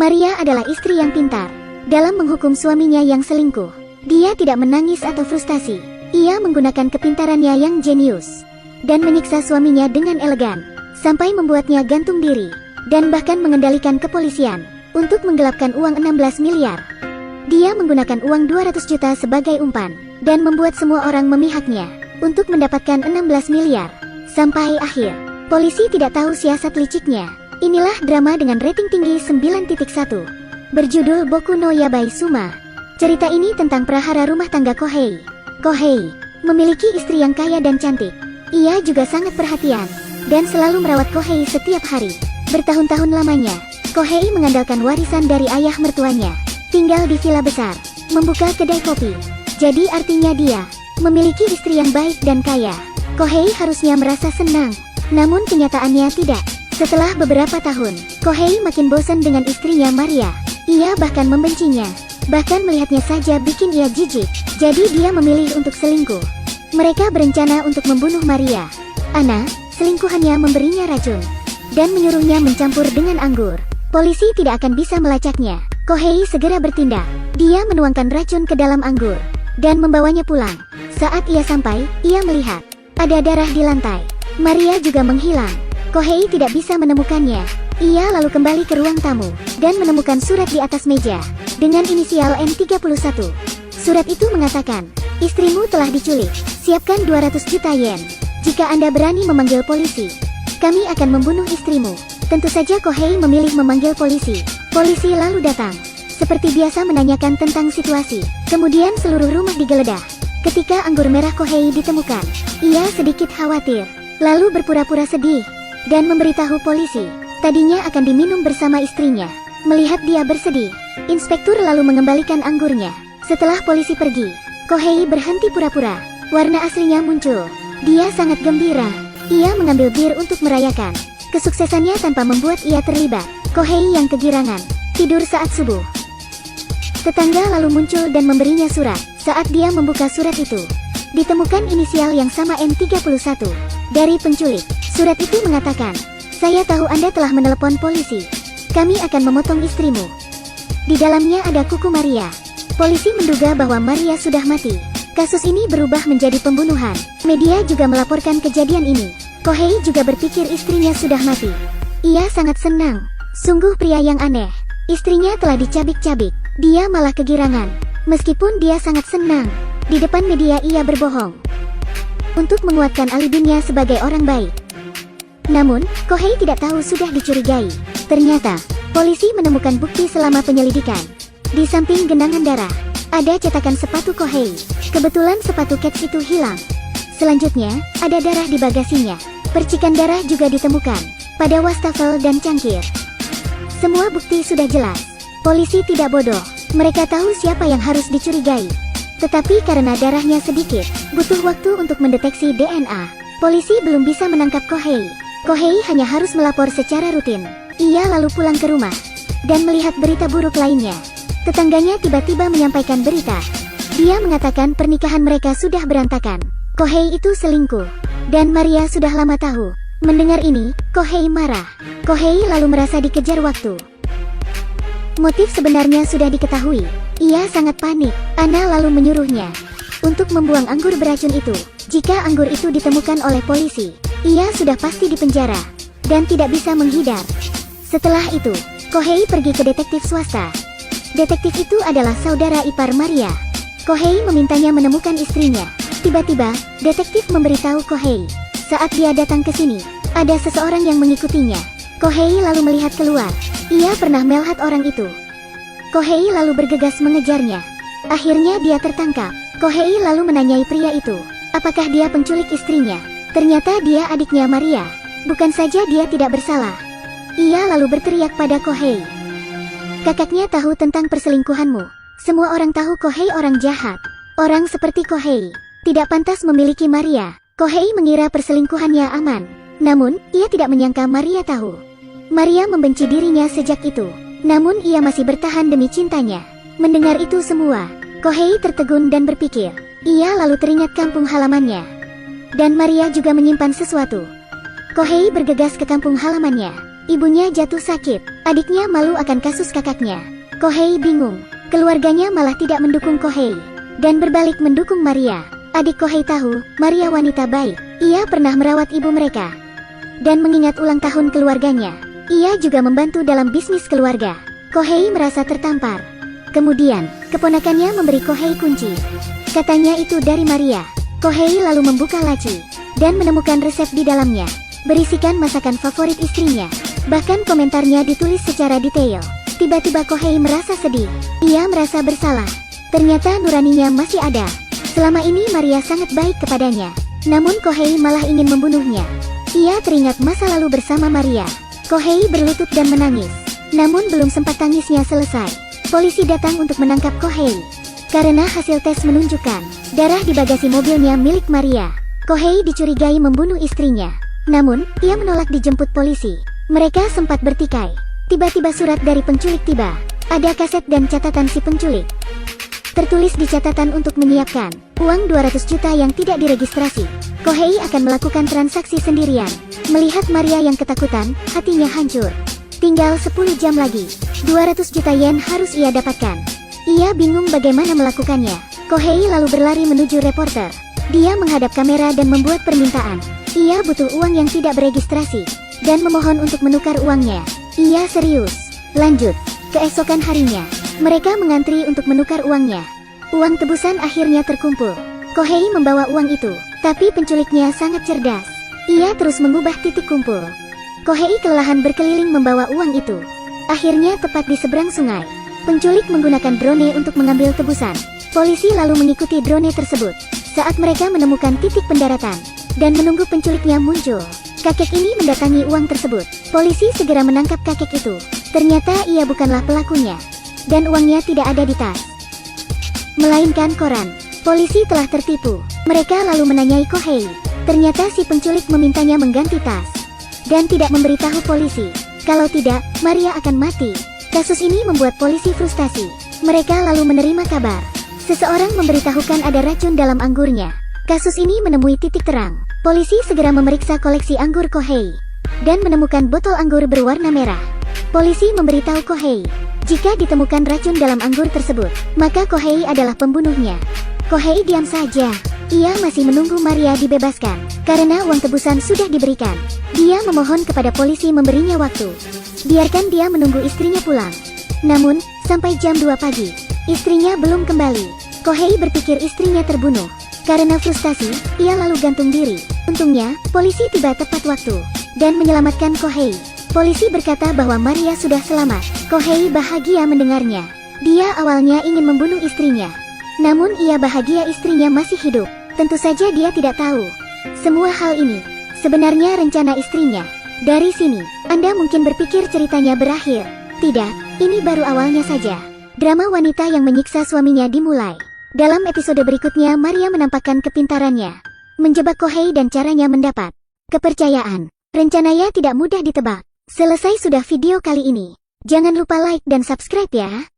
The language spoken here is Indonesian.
Maria adalah istri yang pintar dalam menghukum suaminya yang selingkuh. Dia tidak menangis atau frustasi. Ia menggunakan kepintarannya yang jenius dan menyiksa suaminya dengan elegan, sampai membuatnya gantung diri, dan bahkan mengendalikan kepolisian untuk menggelapkan uang 16 miliar. Dia menggunakan uang 200 juta sebagai umpan, dan membuat semua orang memihaknya untuk mendapatkan 16 miliar. Sampai akhir, polisi tidak tahu siasat liciknya. Inilah drama dengan rating tinggi 9.1, berjudul Boku no Yabai Suma. Cerita ini tentang prahara rumah tangga Kohei. Kohei memiliki istri yang kaya dan cantik. Ia juga sangat perhatian dan selalu merawat Kohei setiap hari. Bertahun-tahun lamanya, Kohei mengandalkan warisan dari ayah mertuanya, tinggal di villa besar, membuka kedai kopi. Jadi artinya dia memiliki istri yang baik dan kaya. Kohei harusnya merasa senang, namun kenyataannya tidak. Setelah beberapa tahun, Kohei makin bosan dengan istrinya Maria. Ia bahkan membencinya. Bahkan melihatnya saja bikin ia jijik. Jadi dia memilih untuk selingkuh. Mereka berencana untuk membunuh Maria. Anna, selingkuhannya, memberinya racun dan menyuruhnya mencampur dengan anggur. Polisi tidak akan bisa melacaknya. Kohei segera bertindak. Dia menuangkan racun ke dalam anggur dan membawanya pulang. Saat ia sampai, ia melihat ada darah di lantai. Maria juga menghilang. Kohei tidak bisa menemukannya. Ia lalu kembali ke ruang tamu dan menemukan surat di atas meja dengan inisial N31. Surat itu mengatakan, istrimu telah diculik. Siapkan 200 juta yen. Jika Anda berani memanggil polisi, kami akan membunuh istrimu. Tentu saja Kohei memilih memanggil polisi. Polisi lalu datang. Seperti biasa menanyakan tentang situasi. Kemudian seluruh rumah digeledah. Ketika anggur merah Kohei ditemukan, ia sedikit khawatir, lalu berpura-pura sedih dan memberitahu polisi, tadinya akan diminum bersama istrinya. Melihat dia bersedih, inspektur lalu mengembalikan anggurnya. Setelah polisi pergi, Kohei berhenti pura-pura. Warna aslinya muncul. Dia sangat gembira. Ia mengambil bir untuk merayakan kesuksesannya tanpa membuat ia terlibat. Kohei yang kegirangan tidur saat subuh. Tetangga lalu muncul dan memberinya surat. Saat dia membuka surat itu, ditemukan inisial yang sama N31 dari penculik. Surat itu mengatakan, saya tahu Anda telah menelepon polisi. Kami akan memotong istrimu. Di dalamnya ada kuku Maria. Polisi menduga bahwa Maria sudah mati. Kasus ini berubah menjadi pembunuhan. Media juga melaporkan kejadian ini. Kohei juga berpikir istrinya sudah mati. Ia sangat senang. Sungguh pria yang aneh. Istrinya telah dicabik-cabik. Dia malah kegirangan. Meskipun dia sangat senang, di depan media ia berbohong untuk menguatkan alibinya sebagai orang baik. Namun, Kohei tidak tahu sudah dicurigai. Ternyata, polisi menemukan bukti selama penyelidikan. Di samping genangan darah, ada cetakan sepatu Kohei. Kebetulan sepatu Cats itu hilang. Selanjutnya, ada darah di bagasinya. Percikan darah juga ditemukan pada wastafel dan cangkir. Semua bukti sudah jelas. Polisi tidak bodoh. Mereka tahu siapa yang harus dicurigai. Tetapi karena darahnya sedikit, butuh waktu untuk mendeteksi DNA. Polisi belum bisa menangkap Kohei. Kohei hanya harus melapor secara rutin. Ia lalu pulang ke rumah dan melihat berita buruk lainnya. Tetangganya tiba-tiba menyampaikan berita. Dia mengatakan pernikahan mereka sudah berantakan. Kohei itu selingkuh, dan Maria sudah lama tahu. Mendengar ini, Kohei marah. Kohei lalu merasa dikejar waktu. Motif sebenarnya sudah diketahui. Ia sangat panik. Anna lalu menyuruhnya untuk membuang anggur beracun itu. Jika anggur itu ditemukan oleh polisi, ia sudah pasti dipenjara dan tidak bisa menghindar. Setelah itu, Kohei pergi ke detektif swasta. Detektif itu adalah saudara ipar Maria. Kohei memintanya menemukan istrinya. Tiba-tiba, detektif memberitahu Kohei, saat dia datang ke sini, ada seseorang yang mengikutinya. Kohei lalu melihat keluar. Ia pernah melihat orang itu. Kohei lalu bergegas mengejarnya. Akhirnya dia tertangkap. Kohei lalu menanyai pria itu, apakah dia penculik istrinya? Ternyata dia adiknya Maria. Bukan saja dia tidak bersalah. Ia lalu berteriak pada Kohei, kakaknya tahu tentang perselingkuhanmu. Semua orang tahu Kohei orang jahat. Orang seperti Kohei tidak pantas memiliki Maria. Kohei mengira perselingkuhannya aman. Namun, ia tidak menyangka Maria tahu. Maria membenci dirinya sejak itu. Namun ia masih bertahan demi cintanya. Mendengar itu semua, Kohei tertegun dan berpikir. Ia lalu teringat kampung halamannya. Dan Maria juga menyimpan sesuatu. Kohei bergegas ke kampung halamannya. Ibunya jatuh sakit, adiknya malu akan kasus kakaknya. Kohei bingung, keluarganya malah tidak mendukung Kohei, dan berbalik mendukung Maria. Adik Kohei tahu, Maria wanita baik, ia pernah merawat ibu mereka. Dan mengingat ulang tahun keluarganya, ia juga membantu dalam bisnis keluarga. Kohei merasa tertampar. Kemudian, keponakannya memberi Kohei kunci. Katanya itu dari Maria. Kohei lalu membuka laci, dan menemukan resep di dalamnya. Berisikan masakan favorit istrinya. Bahkan komentarnya ditulis secara detail. Tiba-tiba Kohei merasa sedih. Ia merasa bersalah. Ternyata nuraninya masih ada. Selama ini Maria sangat baik kepadanya. Namun Kohei malah ingin membunuhnya. Ia teringat masa lalu bersama Maria. Kohei berlutut dan menangis. Namun belum sempat tangisnya selesai, polisi datang untuk menangkap Kohei. Karena hasil tes menunjukkan darah di bagasi mobilnya milik Maria. Kohei dicurigai membunuh istrinya. Namun, ia menolak dijemput polisi. Mereka sempat bertikai. Tiba-tiba surat dari penculik tiba. Ada kaset dan catatan si penculik. Tertulis di catatan untuk menyiapkan uang 200 juta yang tidak diregistrasi. Kohei akan melakukan transaksi sendirian. Melihat Maria yang ketakutan, hatinya hancur. Tinggal 10 jam lagi. 200 juta yen harus ia dapatkan. Ia bingung bagaimana melakukannya. Kohei lalu berlari menuju reporter. Dia menghadap kamera dan membuat permintaan. Ia butuh uang yang tidak beregistrasi, dan memohon untuk menukar uangnya. Ia serius. Lanjut. Keesokan harinya, mereka mengantri untuk menukar uangnya. Uang tebusan akhirnya terkumpul. Kohei membawa uang itu, tapi penculiknya sangat cerdas. Ia terus mengubah titik kumpul. Kohei kelelahan berkeliling membawa uang itu. Akhirnya tepat di seberang sungai, penculik menggunakan drone untuk mengambil tebusan. Polisi lalu mengikuti drone tersebut. Saat mereka menemukan titik pendaratan, dan menunggu penculiknya muncul, kakek ini mendatangi uang tersebut. Polisi segera menangkap kakek itu. Ternyata ia bukanlah pelakunya, dan uangnya tidak ada di tas, melainkan koran. Polisi telah tertipu. Mereka lalu menanyai Kohei. Ternyata si penculik memintanya mengganti tas, dan tidak memberitahu polisi. Kalau tidak, Maria akan mati. Kasus ini membuat polisi frustasi. Mereka lalu menerima kabar. Seseorang memberitahukan ada racun dalam anggurnya. Kasus ini menemui titik terang. Polisi segera memeriksa koleksi anggur Kohei, dan menemukan botol anggur berwarna merah. Polisi memberitahu Kohei, jika ditemukan racun dalam anggur tersebut, maka Kohei adalah pembunuhnya. Kohei diam saja. Ia masih menunggu Maria dibebaskan, karena uang tebusan sudah diberikan. Dia memohon kepada polisi memberinya waktu. Biarkan dia menunggu istrinya pulang. Namun, sampai jam 2 pagi, istrinya belum kembali. Kohei berpikir istrinya terbunuh. Karena frustasi, ia lalu gantung diri. Untungnya, polisi tiba tepat waktu, dan menyelamatkan Kohei. Polisi berkata bahwa Maria sudah selamat. Kohei bahagia mendengarnya. Dia awalnya ingin membunuh istrinya. Namun ia bahagia istrinya masih hidup. Tentu saja dia tidak tahu semua hal ini sebenarnya rencana istrinya. Dari sini, Anda mungkin berpikir ceritanya berakhir. Tidak, ini baru awalnya saja. Drama wanita yang menyiksa suaminya dimulai. Dalam episode berikutnya Maria menampakkan kepintarannya, menjebak Kohei dan caranya mendapat kepercayaan. Rencananya tidak mudah ditebak. Selesai sudah video kali ini. Jangan lupa like dan subscribe ya.